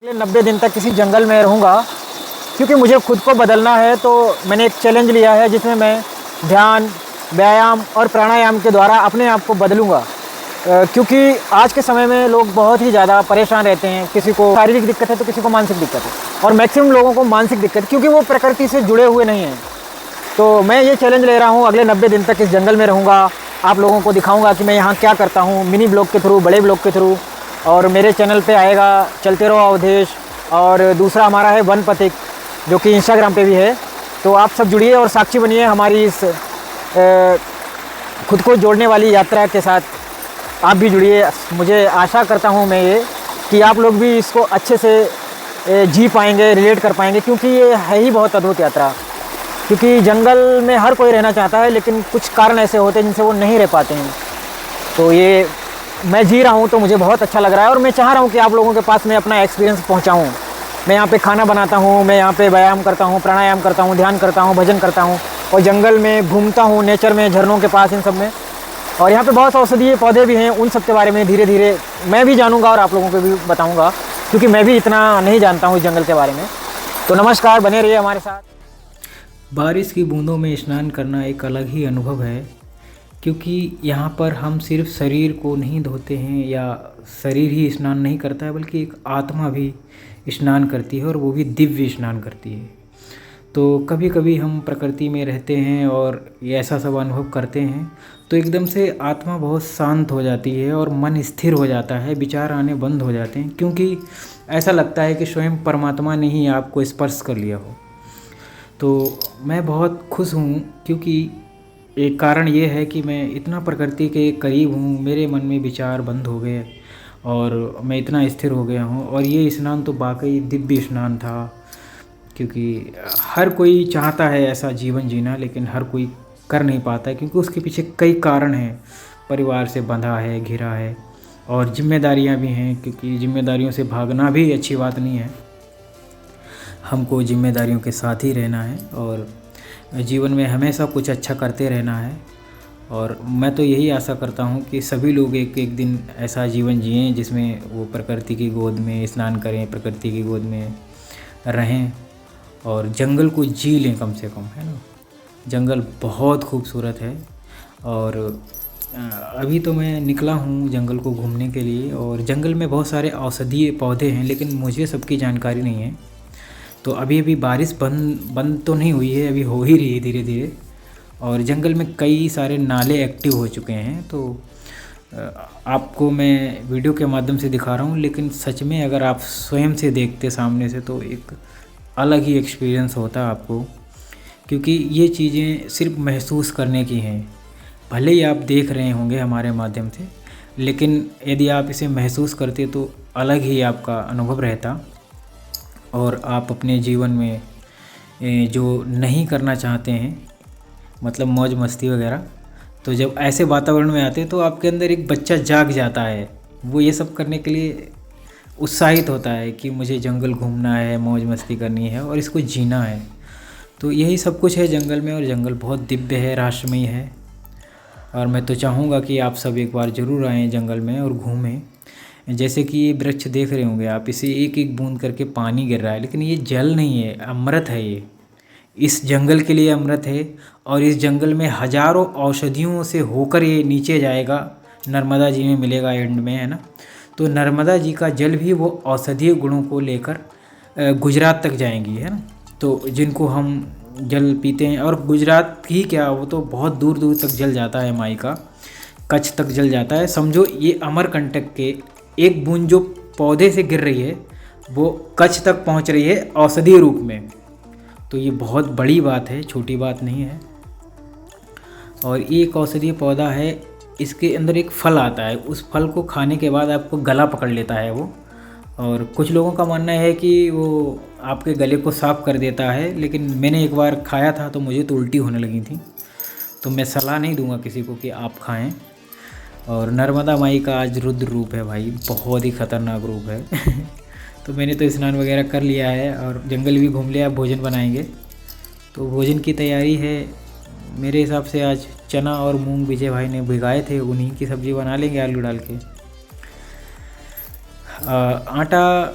90 दिन तक किसी जंगल में रहूँगा क्योंकि मुझे खुद को बदलना है। तो मैंने एक चैलेंज लिया है जिसमें मैं ध्यान, व्यायाम और प्राणायाम के द्वारा अपने आप को बदलूँगा। क्योंकि आज के समय में लोग बहुत ही ज़्यादा परेशान रहते हैं। किसी को शारीरिक दिक्कत है तो किसी को मानसिक दिक्कत है, और मैक्सिमम लोगों को मानसिक दिक्कत क्योंकि वो प्रकृति से जुड़े हुए नहीं हैं। तो मैं ये चैलेंज ले रहा हूँ, अगले 90 दिन तक इस जंगल में रहूँगा। आप लोगों को दिखाऊँगा कि मैं यहाँ क्या करता हूँ, मिनी ब्लॉग के थ्रू, बड़े ब्लॉग के थ्रू। और मेरे चैनल पे आएगा चलते रहो अवधेश, और दूसरा हमारा है वन पथिक जो कि इंस्टाग्राम पे भी है। तो आप सब जुड़िए और साक्षी बनिए हमारी इस खुद को जोड़ने वाली यात्रा के साथ। आप भी जुड़िए। मुझे आशा करता हूँ मैं ये कि आप लोग भी इसको अच्छे से जी पाएंगे, रिलेट कर पाएंगे, क्योंकि ये है ही बहुत अद्भुत यात्रा। क्योंकि जंगल में हर कोई रहना चाहता है, लेकिन कुछ कारण ऐसे होते हैं जिनसे वो नहीं रह पाते हैं। तो ये मैं जी रहा हूँ तो मुझे बहुत अच्छा लग रहा है, और मैं चाह रहा हूँ कि आप लोगों के पास मैं अपना एक्सपीरियंस पहुँचाऊँ। मैं यहाँ पे खाना बनाता हूँ, मैं यहाँ पे व्यायाम करता हूँ, प्राणायाम करता हूँ, ध्यान करता हूँ, भजन करता हूँ, और जंगल में घूमता हूँ, नेचर में, झरनों के पास, इन सब में। और यहाँ पे बहुत औषधीय पौधे भी हैं, उन सब के बारे में धीरे धीरे मैं भी जानूँगा और आप लोगों को भी बताऊँगा, क्योंकि मैं भी इतना नहीं जानता हूँ इस जंगल के बारे में। तो नमस्कार, बने रहिए हमारे साथ। बारिश की बूंदों में स्नान करना एक अलग ही अनुभव है, क्योंकि यहाँ पर हम सिर्फ शरीर को नहीं धोते हैं या शरीर ही स्नान नहीं करता है, बल्कि एक आत्मा भी स्नान करती है, और वो भी दिव्य स्नान करती है। तो कभी कभी हम प्रकृति में रहते हैं और ये ऐसा सब अनुभव करते हैं तो एकदम से आत्मा बहुत शांत हो जाती है और मन स्थिर हो जाता है, विचार आने बंद हो जाते हैं, क्योंकि ऐसा लगता है कि स्वयं परमात्मा ने ही आपको स्पर्श कर लिया हो। तो मैं बहुत खुश हूँ, क्योंकि एक कारण ये है कि मैं इतना प्रकृति के करीब हूँ, मेरे मन में विचार बंद हो गए और मैं इतना स्थिर हो गया हूँ। और ये स्नान तो वाकई दिव्य स्नान था, क्योंकि हर कोई चाहता है ऐसा जीवन जीना, लेकिन हर कोई कर नहीं पाता है, क्योंकि उसके पीछे कई कारण हैं। परिवार से बंधा है, घिरा है, और जिम्मेदारियाँ भी हैं, क्योंकि जिम्मेदारियों से भागना भी अच्छी बात नहीं है। हमको जिम्मेदारियों के साथ ही रहना है और जीवन में हमेशा कुछ अच्छा करते रहना है। और मैं तो यही आशा करता हूँ कि सभी लोग एक एक दिन ऐसा जीवन जिएं जिसमें वो प्रकृति की गोद में स्नान करें, प्रकृति की गोद में रहें और जंगल को जी लें कम से कम, है ना। जंगल बहुत खूबसूरत है। और अभी तो मैं निकला हूँ जंगल को घूमने के लिए, और जंगल में बहुत सारे औषधीय पौधे हैं, लेकिन मुझे सबकी जानकारी नहीं है। तो अभी अभी बारिश बंद तो नहीं हुई है, अभी हो ही रही है धीरे धीरे, और जंगल में कई सारे नाले एक्टिव हो चुके हैं। तो आपको मैं वीडियो के माध्यम से दिखा रहा हूँ, लेकिन सच में अगर आप स्वयं से देखते सामने से तो एक अलग ही एक्सपीरियंस होता है आपको, क्योंकि ये चीज़ें सिर्फ महसूस करने की हैं। भले ही आप देख रहे होंगे हमारे माध्यम से, लेकिन यदि आप इसे महसूस करते तो अलग ही आपका अनुभव रहता। और आप अपने जीवन में जो नहीं करना चाहते हैं, मतलब मौज मस्ती वगैरह, तो जब ऐसे वातावरण में आते हैं तो आपके अंदर एक बच्चा जाग जाता है। वो ये सब करने के लिए उत्साहित होता है कि मुझे जंगल घूमना है, मौज मस्ती करनी है और इसको जीना है। तो यही सब कुछ है जंगल में, और जंगल बहुत दिव्य है, रहस्यमय है। और मैं तो चाहूँगा कि आप सब एक बार ज़रूर आएँ जंगल में और घूमें। जैसे कि ये वृक्ष देख रहे होंगे आप, इसे एक एक बूंद करके पानी गिर रहा है, लेकिन ये जल नहीं है, अमृत है। ये इस जंगल के लिए अमृत है, और इस जंगल में हजारों औषधियों से होकर ये नीचे जाएगा, नर्मदा जी में मिलेगा एंड में, है ना। तो नर्मदा जी का जल भी वो औषधीय गुणों को लेकर गुजरात तक जाएंगी, है ना। तो जिनको हम जल पीते हैं, और गुजरात ही क्या, वो तो बहुत दूर दूर तक जल जाता है, माई का कच्छ तक जल जाता है। समझो ये अमरकंटक के एक बूंद जो पौधे से गिर रही है वो कच्छ तक पहुंच रही है औषधीय रूप में। तो ये बहुत बड़ी बात है, छोटी बात नहीं है। और ये एक औषधीय पौधा है, इसके अंदर एक फल आता है, उस फल को खाने के बाद आपको गला पकड़ लेता है वो। और कुछ लोगों का मानना है कि वो आपके गले को साफ़ कर देता है, लेकिन मैंने एक बार खाया था तो मुझे तो उल्टी होने लगी थी। तो मैं सलाह नहीं दूंगा किसी को कि आप खाएं। और नर्मदा माई का आज रुद्र रूप है भाई, बहुत ही ख़तरनाक रूप है। तो मैंने तो स्नान वगैरह कर लिया है और जंगल भी घूम लिया, भोजन बनाएंगे। तो भोजन की तैयारी है मेरे हिसाब से। आज चना और मूंग विजय भाई ने भिगाए थे, उन्हीं की सब्ज़ी बना लेंगे आलू डाल के। आटा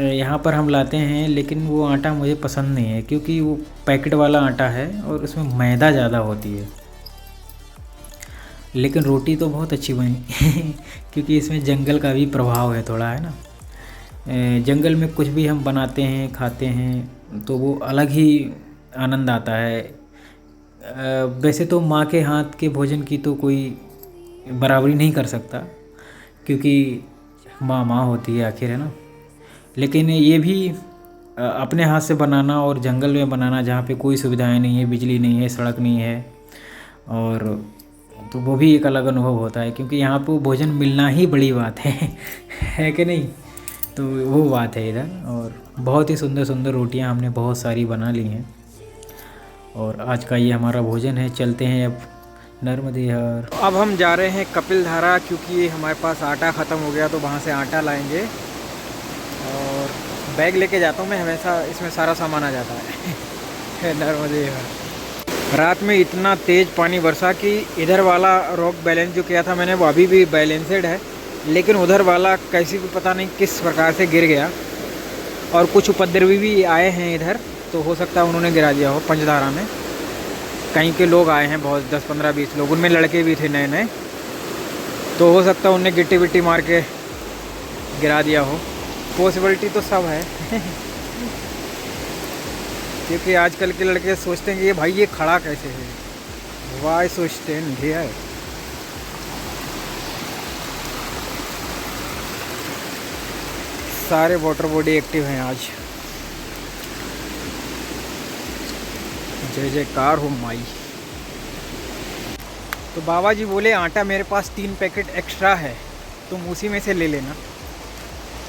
यहाँ पर हम लाते हैं, लेकिन वो आटा मुझे पसंद नहीं है क्योंकि वो पैकेट वाला आटा है और उसमें मैदा ज़्यादा होती है। लेकिन रोटी तो बहुत अच्छी बनी क्योंकि इसमें जंगल का भी प्रभाव है थोड़ा, है ना। जंगल में कुछ भी हम बनाते हैं खाते हैं तो वो अलग ही आनंद आता है। वैसे तो माँ के हाथ के भोजन की तो कोई बराबरी नहीं कर सकता क्योंकि माँ माँ होती है आखिर, है ना। लेकिन ये भी अपने हाथ से बनाना और जंगल में बनाना जहाँ पे कोई सुविधाएं नहीं है, बिजली नहीं है, सड़क नहीं है, और तो वो भी एक अलग अनुभव होता है क्योंकि यहाँ पे भोजन मिलना ही बड़ी बात है कि नहीं। तो वो बात है इधर। और बहुत ही सुंदर सुंदर रोटियाँ हमने बहुत सारी बना ली हैं और आज का ये हमारा भोजन है। चलते हैं अब नर्मदे हर। अब हम जा रहे हैं कपिल धारा क्योंकि हमारे पास आटा ख़त्म हो गया, तो वहाँ से आटा लाएंगे। और बैग लेके जाता हूँ मैं हमेशा, इसमें सारा सामान आ जाता है नर्मदे हर। रात में इतना तेज़ पानी बरसा कि इधर वाला रॉक बैलेंस जो किया था मैंने वो अभी भी बैलेंसड है, लेकिन उधर वाला कैसी भी पता नहीं किस प्रकार से गिर गया। और कुछ उपद्रवी भी आए हैं इधर, तो हो सकता है उन्होंने गिरा दिया हो पंचधारा में। कहीं के लोग आए हैं बहुत, 10 15 20 लोग, उनमें लड़के भी थे नए नए, तो हो सकता है उनने गिट्टी विट्टी मार के गिरा दिया हो। पॉसिबिलिटी तो सब है क्योंकि आजकल के लड़के सोचते हैं कि ये भाई ये खड़ा कैसे है, वाई सो स्टैंड हियर। सारे वाटर बॉडी एक्टिव हैं आज। जय जयकार हो माई। तो बाबा जी बोले आटा मेरे पास 3 पैकेट एक्स्ट्रा है, तुम उसी में से ले लेना।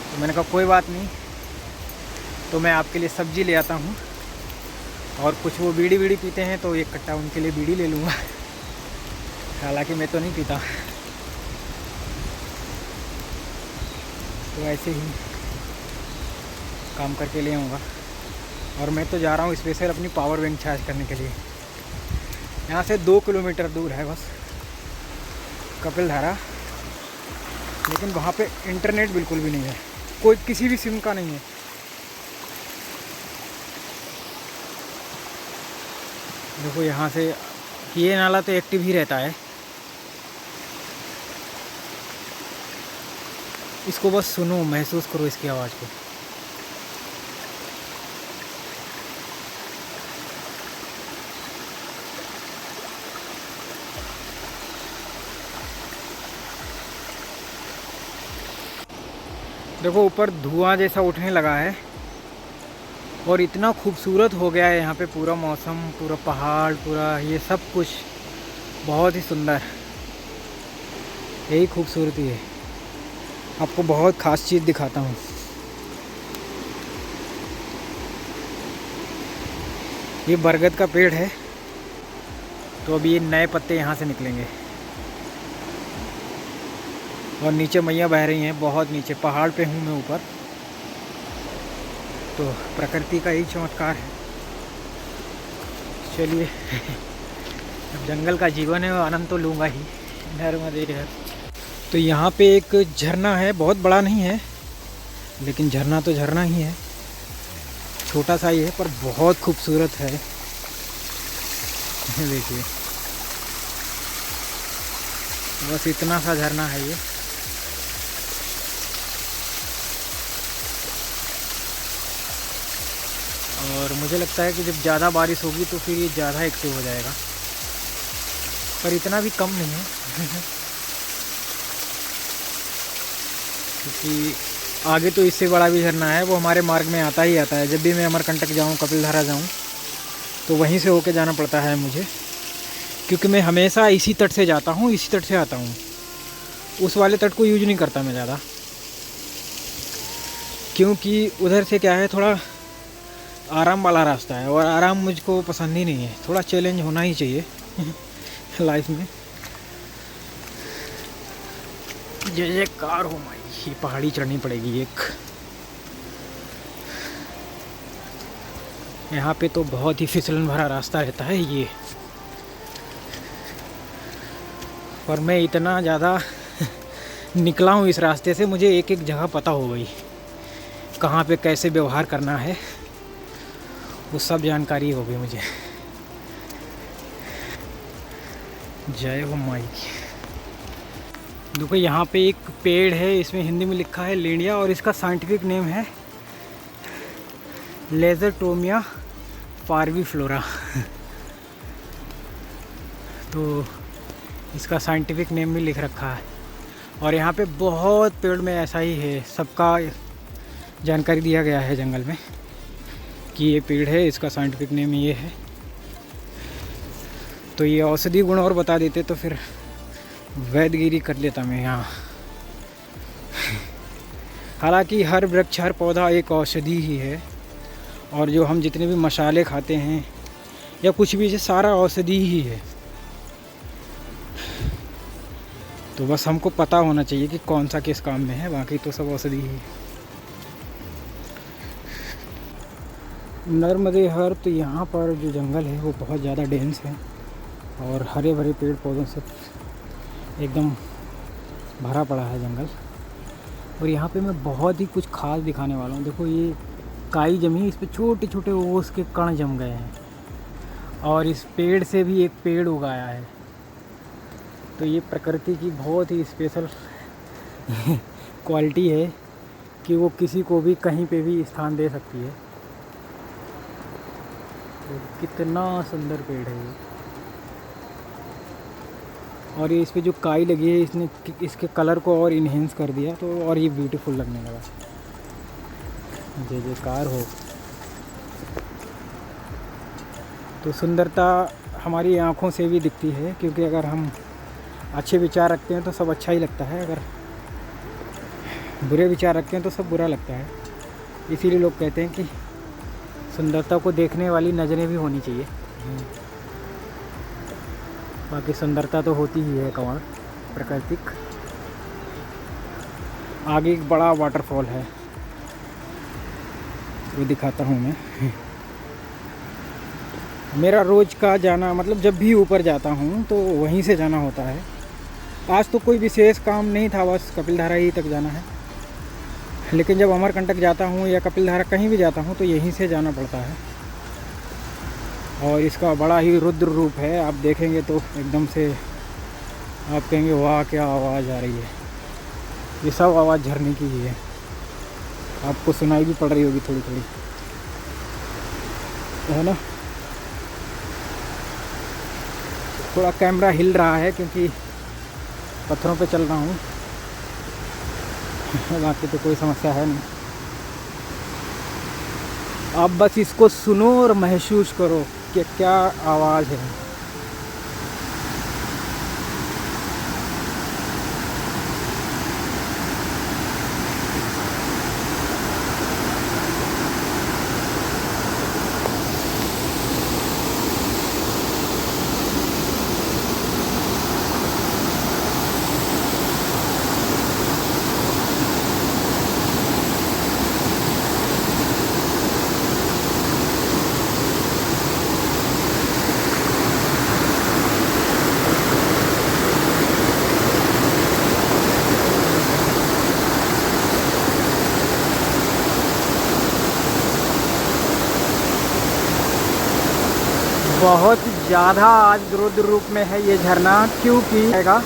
तो मैंने कहा कोई बात नहीं, तो मैं आपके लिए सब्जी ले आता हूँ। और कुछ वो बीड़ी बीड़ी पीते हैं तो एक कट्टा उनके लिए बीड़ी ले लूँगा, हालांकि मैं तो नहीं पीता। तो ऐसे ही काम करके ले आऊँगा। और मैं तो जा रहा हूँ स्पेशल अपनी पावर बैंक चार्ज करने के लिए। यहाँ से 2 किलोमीटर दूर है बस कपिल धारा, लेकिन वहाँ पे इंटरनेट बिल्कुल भी नहीं है, कोई किसी भी सिम का नहीं है। देखो यहाँ से ये नाला तो एक्टिव ही रहता है, इसको बस सुनो, महसूस करो इसकी आवाज़ को। देखो ऊपर धुआं जैसा उठने लगा है और इतना खूबसूरत हो गया है यहाँ पे पूरा मौसम, पूरा पहाड़, पूरा ये सब कुछ बहुत ही सुंदर। यही खूबसूरती है। आपको बहुत ख़ास चीज़ दिखाता हूँ। ये बरगद का पेड़ है, तो अभी ये नए पत्ते यहाँ से निकलेंगे। और नीचे मैया बह रही हैं, बहुत नीचे पहाड़ पे हूँ मैं ऊपर। तो प्रकृति का ही चमत्कार है। चलिए अब जंगल का जीवन है, आनंद तो लूँगा ही। नर्मदे हर। तो यहाँ पे एक झरना है, बहुत बड़ा नहीं है लेकिन झरना तो झरना ही है, छोटा सा ही है पर बहुत खूबसूरत है। देखिए बस इतना सा झरना है ये। और मुझे लगता है कि जब ज़्यादा बारिश होगी तो फिर ये ज़्यादा एक्टिव हो जाएगा, पर इतना भी कम नहीं है क्योंकि आगे तो इससे बड़ा भी झरना है, वो हमारे मार्ग में आता ही आता है। जब भी मैं अमरकंटक जाऊँ, कपिल धारा जाऊँ, तो वहीं से होके जाना पड़ता है मुझे, क्योंकि मैं हमेशा इसी तट से जाता हूँ, इसी तट से आता हूँ। उस वाले तट को यूज नहीं करता मैं ज़्यादा, क्योंकि उधर से क्या है, थोड़ा आराम वाला रास्ता है और आराम मुझको पसंद ही नहीं है। थोड़ा चैलेंज होना ही चाहिए लाइफ में। जय जयकार हो माई। ये पहाड़ी चढ़नी पड़ेगी एक। यहाँ पे तो बहुत ही फिसलन भरा रास्ता रहता है ये, और मैं इतना ज़्यादा निकला हूँ इस रास्ते से, मुझे एक एक जगह पता हो गई कहाँ पे कैसे व्यवहार करना है वो सब जानकारी होगी मुझे। जय हो माई की। देखो यहाँ पे एक पेड़ है, इसमें हिंदी में लिखा है लेंडिया और इसका साइंटिफिक नेम है लेजरटोमिया पार्वीफ्लोरा। तो इसका साइंटिफिक नेम भी लिख रखा है। और यहाँ पे बहुत पेड़ में ऐसा ही है, सबका जानकारी दिया गया है जंगल में कि ये पेड़ है, इसका साइंटिफिक नेम ये है। तो ये औषधि गुण और बता देते तो फिर वैदगिरी कर लेता मैं यहाँ। हालांकि हर वृक्ष हर पौधा एक औषधि ही है, और जो हम जितने भी मसाले खाते हैं या कुछ भी, ये सारा औषधि ही है। तो बस हमको पता होना चाहिए कि कौन सा किस काम में है, बाकी तो सब औषधि ही है। नर्मदे हर, तो यहाँ पर जो जंगल है वो बहुत ज़्यादा डेंस है और हरे भरे पेड़ पौधों से एकदम भरा पड़ा है जंगल। और यहाँ पे मैं बहुत ही कुछ खास दिखाने वाला हूँ। देखो ये काई जमी, इस पे छोटे छोटे ओस के कण जम गए हैं और इस पेड़ से भी एक पेड़ उगाया है। तो ये प्रकृति की बहुत ही स्पेशल क्वालिटी है कि वो किसी को भी कहीं पे भी स्थान दे सकती है। तो कितना सुंदर पेड़ है ये। और ये इस पे जो काई लगी है, इसने इसके कलर को और इन्हेंस कर दिया, तो और ये ब्यूटीफुल लगने लगा। जय जयकार हो। तो सुंदरता हमारी आँखों से भी दिखती है, क्योंकि अगर हम अच्छे विचार रखते हैं तो सब अच्छा ही लगता है, अगर बुरे विचार रखते हैं तो सब बुरा लगता है। इसीलिए लोग कहते हैं कि सुंदरता को देखने वाली नज़रें भी होनी चाहिए। बाकी सुंदरता तो होती ही है कमाल प्राकृतिक। आगे एक बड़ा वाटरफॉल है, वो दिखाता हूँ मैं। मेरा रोज़ का जाना, मतलब जब भी ऊपर जाता हूँ तो वहीं से जाना होता है। आज तो कोई विशेष काम नहीं था, बस कपिलधारा ही तक जाना है। लेकिन जब अमरकंटक जाता हूँ या कपिलधारा कहीं भी जाता हूँ तो यहीं से जाना पड़ता है। और इसका बड़ा ही रुद्र रूप है, आप देखेंगे तो एकदम से आप कहेंगे वाह क्या आवाज़ आ रही है। ये सब आवाज़ झरने की ही है, आपको सुनाई भी पड़ रही होगी थोड़ी थोड़ी, है ना। थोड़ा कैमरा हिल रहा है क्योंकि पत्थरों पे चल रहा हूँ, बाकी तो कोई समस्या है नहीं। आप बस इसको सुनो और महसूस करो कि क्या आवाज़ है। बहुत ज़्यादा आज रुद्र रूप में है ये झरना, क्योंकि आएगा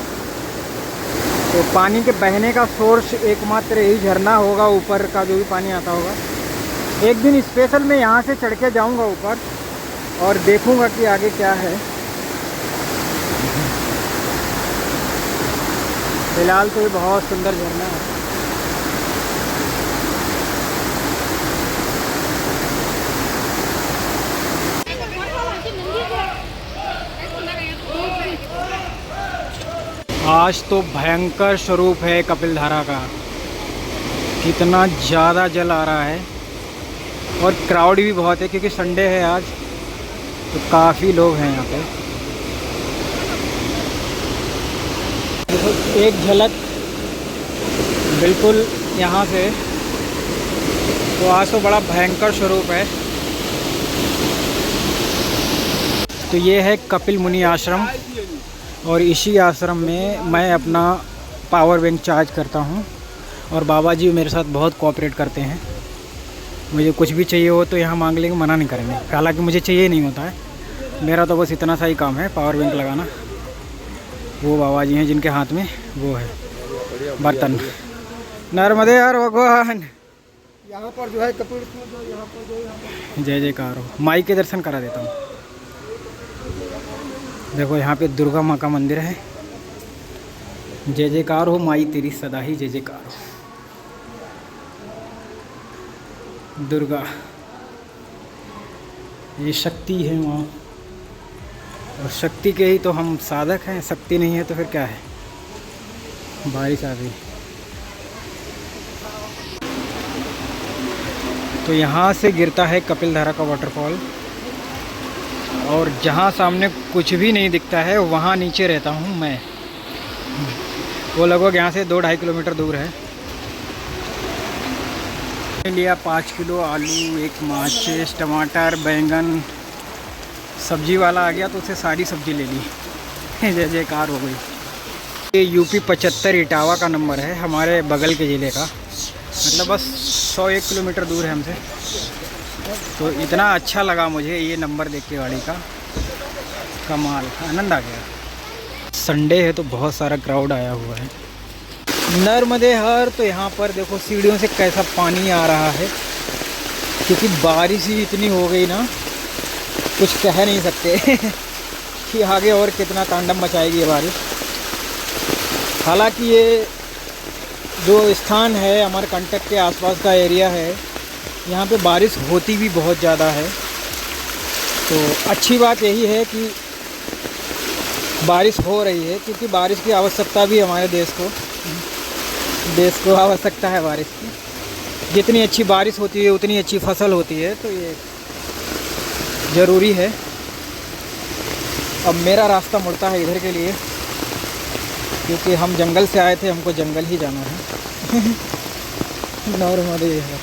तो पानी के बहने का सोर्स एकमात्र यही झरना होगा, ऊपर का जो भी पानी आता होगा। एक दिन स्पेशल मैं यहाँ से चढ़ के जाऊँगा ऊपर और देखूँगा कि आगे क्या है। फिलहाल तो ये बहुत सुंदर झरना है। आज तो भयंकर स्वरूप है कपिलधारा का, कितना ज़्यादा जल आ रहा है और क्राउड भी बहुत है क्योंकि संडे है आज, तो काफ़ी लोग हैं यहाँ पे। देखो एक झलक बिल्कुल यहाँ से, तो आज तो बड़ा भयंकर स्वरूप है। तो ये है कपिल मुनि आश्रम, और इसी आश्रम में मैं अपना पावर बैंक चार्ज करता हूँ और बाबा जी मेरे साथ बहुत कोऑपरेट करते हैं। मुझे कुछ भी चाहिए हो तो यहाँ मांग लेंगे, मना नहीं करेंगे। हालांकि मुझे चाहिए नहीं होता है, मेरा तो बस इतना सा ही काम है, पावर बैंक लगाना। वो बाबा जी हैं जिनके हाथ में वो है बर्तन। नर्मदे हर भगवान। यहाँ पर जो है कपिल यहाँ पर जो जय जयकार हो। माई के दर्शन करा देता हूँ। देखो यहाँ पे दुर्गा माँ का मंदिर है। जय जयकार हो माई तेरी सदा ही जय जयकार हो। दुर्गा ये शक्ति है माँ, और शक्ति के ही तो हम साधक हैं। शक्ति नहीं है तो फिर क्या है। बारिश आ गई तो यहाँ से गिरता है कपिलधारा का वाटरफॉल, और जहाँ सामने कुछ भी नहीं दिखता है वहाँ नीचे रहता हूँ मैं। वो लगभग यहाँ से 2-2.5 किलोमीटर दूर है। मैंने लिया 5 किलो आलू, 1 माचिस, टमाटर, बैंगन। सब्जी वाला आ गया तो उसे सारी सब्जी ले ली। जय जयकार हो गई। ये यूपी 75 इटावा का नंबर है, हमारे बगल के ज़िले का। मतलब बस 101 किलोमीटर दूर है हमसे। तो इतना अच्छा लगा मुझे ये नंबर देख के गाड़ी का, कमाल, आनंद आ गया। संडे है तो बहुत सारा क्राउड आया हुआ है। नर्मदे हर। तो यहाँ पर देखो सीढ़ियों से कैसा पानी आ रहा है, क्योंकि बारिश ही इतनी हो गई ना, कुछ कह नहीं सकते कि आगे और कितना तांडव मचाएगी ये बारिश। हालांकि ये जो स्थान है अमरकंटक के आसपास का एरिया है, यहाँ पे बारिश होती भी बहुत ज़्यादा है। तो अच्छी बात यही है कि बारिश हो रही है, क्योंकि बारिश की आवश्यकता भी हमारे देश को आवश्यकता है बारिश की। जितनी अच्छी बारिश होती है उतनी अच्छी फसल होती है, तो ये ज़रूरी है। अब मेरा रास्ता मुड़ता है इधर के लिए, क्योंकि हम जंगल से आए थे, हमको जंगल ही जाना है। नॉर्मली है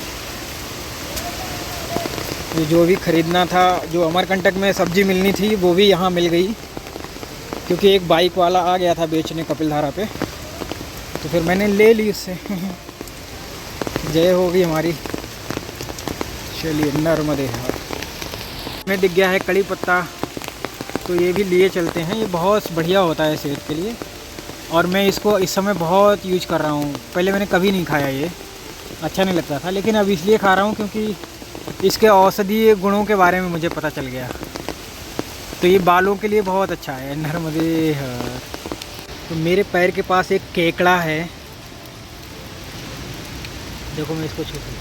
ये जो भी ख़रीदना था, जो अमरकंटक में सब्ज़ी मिलनी थी वो भी यहाँ मिल गई, क्योंकि एक बाइक वाला आ गया था बेचने कपिलधारा पे, तो फिर मैंने ले ली उससे। जय होगी हमारी। चलिए नर्मदे हर। में दिख गया है कड़ी पत्ता, तो ये भी लिए चलते हैं। ये बहुत बढ़िया होता है सेहत के लिए, और मैं इसको इस समय बहुत यूज कर रहा हूँ। पहले मैंने कभी नहीं खाया, ये अच्छा नहीं लगता था, लेकिन अब इसलिए खा रहा हूँ क्योंकि इसके औषधीय गुणों के बारे में मुझे पता चल गया। तो ये बालों के लिए बहुत अच्छा है। नर्मदे हर। तो मेरे पैर के पास एक केकड़ा है, देखो मैं इसको छूता हूँ।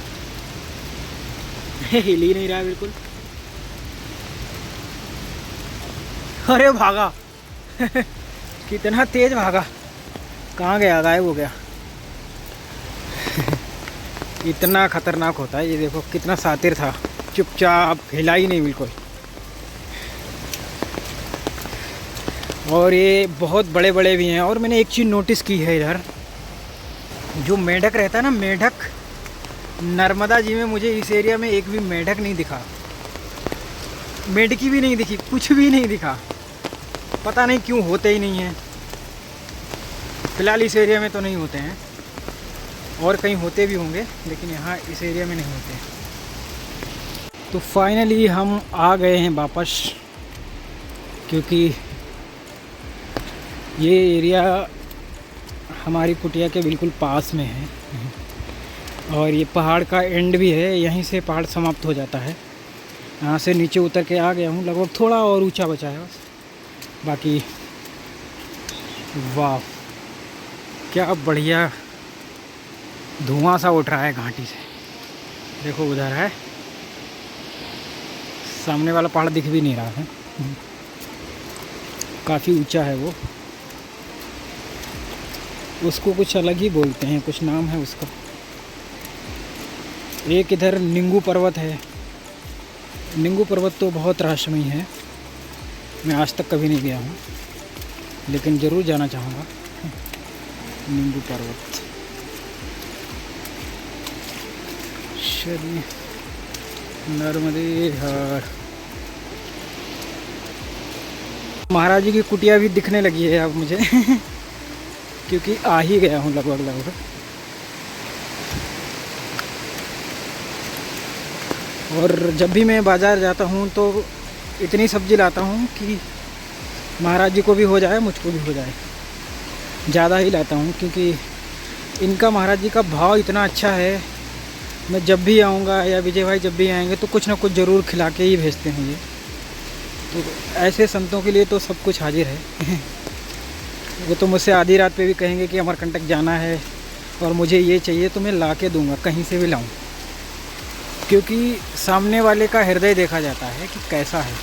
हिल ही नहीं रहा बिल्कुल। अरे भागा। कितना तेज भागा, कहाँ गया, गायब हो गया। इतना खतरनाक होता है ये, देखो कितना शातिर था, चुपचाप हिला ही नहीं बिल्कुल। और ये बहुत बड़े बड़े भी हैं। और मैंने एक चीज़ नोटिस की है इधर, जो मेंढक रहता है ना, मेंढक, नर्मदा जी में मुझे इस एरिया में एक भी मेंढक नहीं दिखा, मेंढकी भी नहीं दिखी, कुछ भी नहीं दिखा। पता नहीं क्यों, होते ही नहीं हैं। फ़िलहाल इस एरिया में तो नहीं होते हैं, और कहीं होते भी होंगे, लेकिन यहाँ इस एरिया में नहीं होते। तो फाइनली हम आ गए हैं वापस, क्योंकि ये एरिया हमारी कुटिया के बिल्कुल पास में है, और ये पहाड़ का एंड भी है, यहीं से पहाड़ समाप्त हो जाता है। यहाँ से नीचे उतर के आ गया हूँ, लगभग थोड़ा और ऊंचा बचा है बस, बाकी वाह क्या बढ़िया धुआं सा उठ रहा है घाटी से। देखो उधर है, सामने वाला पहाड़ दिख भी नहीं रहा है, काफ़ी ऊंचा है वो। उसको कुछ अलग ही बोलते हैं, कुछ नाम है उसका। एक इधर निंगू पर्वत है। निंगू पर्वत तो बहुत रहस्यमयी है, मैं आज तक कभी नहीं गया हूँ, लेकिन ज़रूर जाना चाहूँगा। निंगू पर्वत। चलिए नर्मदे हर। महाराज जी की कुटिया भी दिखने लगी है अब मुझे। क्योंकि आ ही गया हूँ लगभग। और जब भी मैं बाज़ार जाता हूँ तो इतनी सब्ज़ी लाता हूँ कि महाराज जी को भी हो जाए, मुझको भी हो जाए। ज़्यादा ही लाता हूँ क्योंकि इनका, महाराज जी का भाव इतना अच्छा है। मैं जब भी आऊँगा या विजय भाई जब भी आएंगे तो कुछ ना कुछ ज़रूर खिला के ही भेजते हैं ये। तो ऐसे संतों के लिए तो सब कुछ हाजिर है। वो तो मुझसे आधी रात पे भी कहेंगे कि अमरकंटक जाना है और मुझे ये चाहिए, तो मैं ला के दूँगा, कहीं से भी लाऊँ। क्योंकि सामने वाले का हृदय देखा जाता है कि कैसा है।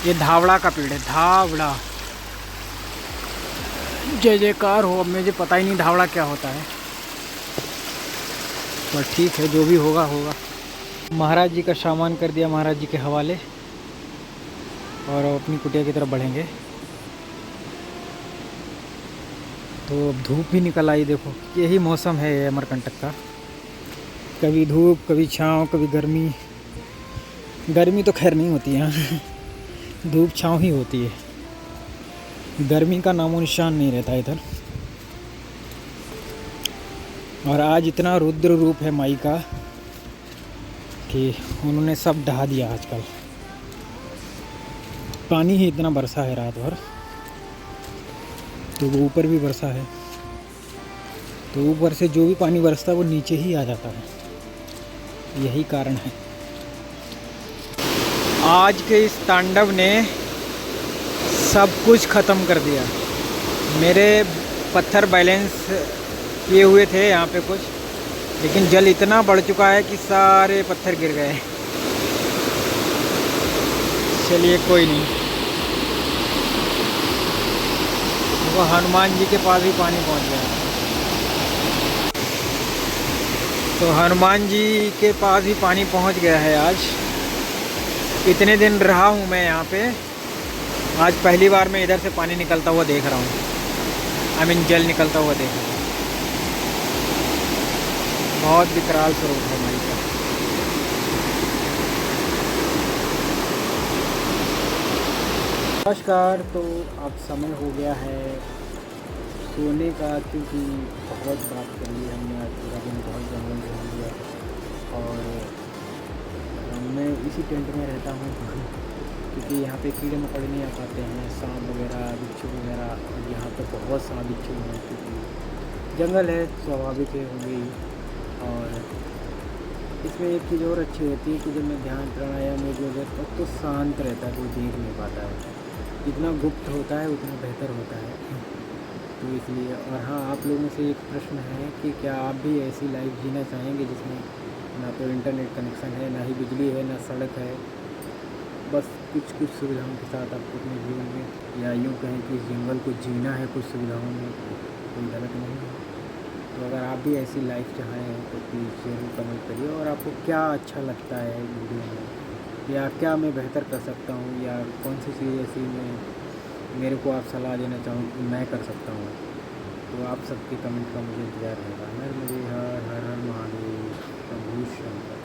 ये धावड़ा का पेड़ है, धावड़ा। जय जयकार हो। अब मुझे पता ही नहीं धावड़ा क्या होता है, पर ठीक है, जो भी होगा होगा। महाराज जी का सामान कर दिया महाराज जी के हवाले और अपनी कुटिया की तरफ बढ़ेंगे। तो अब धूप भी निकल आई, देखो यही मौसम है ये अमरकंटक का। कभी धूप, कभी छाँव, कभी गर्मी। गर्मी तो खैर नहीं होती यहाँ, धूप छाँव ही होती है। गर्मी का नामो निशान नहीं रहता इधर। और आज इतना रुद्र रूप है माई का कि उन्होंने सब ढहा दिया आजकल। पानी ही इतना बरसा है रात भर, तो वो ऊपर भी बरसा है, तो ऊपर से जो भी पानी बरसता है वो नीचे ही आ जाता है। यही कारण है। आज के इस तांडव ने सब कुछ ख़त्म कर दिया। मेरे पत्थर बैलेंस किए हुए थे यहाँ पे कुछ, लेकिन जल इतना बढ़ चुका है कि सारे पत्थर गिर गए। चलिए कोई नहीं। वो हनुमान जी के पास भी पानी पहुँच गया। तो हनुमान जी के पास भी पानी पहुँच गया है आज। इतने दिन रहा हूँ मैं यहाँ पे, आज पहली बार मैं इधर से पानी निकलता हुआ देख रहा हूँ। I mean जल निकलता हुआ देख रहा हूँ। बहुत विकराल स्वरूप है माई का। नमस्कार। तो अब समय हो गया है सोने का, क्योंकि बहुत बात कर ली हमने आज पूरा दिन, बहुत जंगल घूम लिया। और मैं इसी टेंट में रहता हूँ क्योंकि यहाँ पे कीड़े मकोड़े नहीं आ पाते हैं, सांप वगैरह, बिच्छू वगैरह। और यहाँ पे बहुत सांप बिच्छू हैं क्योंकि जंगल है, स्वाभाविक है, हो गई। और इसमें एक चीज़ और अच्छी होती है कि जब मैं ध्यान प्राणायाम में जो करता हूँ तो शांत रहता है, कोई देख नहीं पाता है। जितना गुप्त होता है उतना बेहतर होता है, तो इसलिए। और हाँ, आप लोगों से एक प्रश्न है कि क्या आप भी ऐसी लाइफ जीना चाहेंगे जिसमें ना तो इंटरनेट कनेक्शन है, ना ही बिजली है, ना सड़क है, बस कुछ कुछ सुविधाओं के साथ आपको अपने जीवन में, या यूँ कहें कि इस जंगल को जीना है कुछ सुविधाओं में, कोई गलत नहीं है। तो अगर आप भी ऐसी लाइफ चाहें तो प्लीज़ ज़रूर कमेंट करिए। और आपको क्या अच्छा लगता है वीडियो में, या क्या मैं बेहतर कर सकता हूँ, या कौन सी चीज़ ऐसी में मेरे को आप सलाह देना चाहूँ कि मैं कर सकता हूँ, तो आप सबके कमेंट का मुझे इंतज़ार रहेगा। हर महादेव, प्रभु शंकर।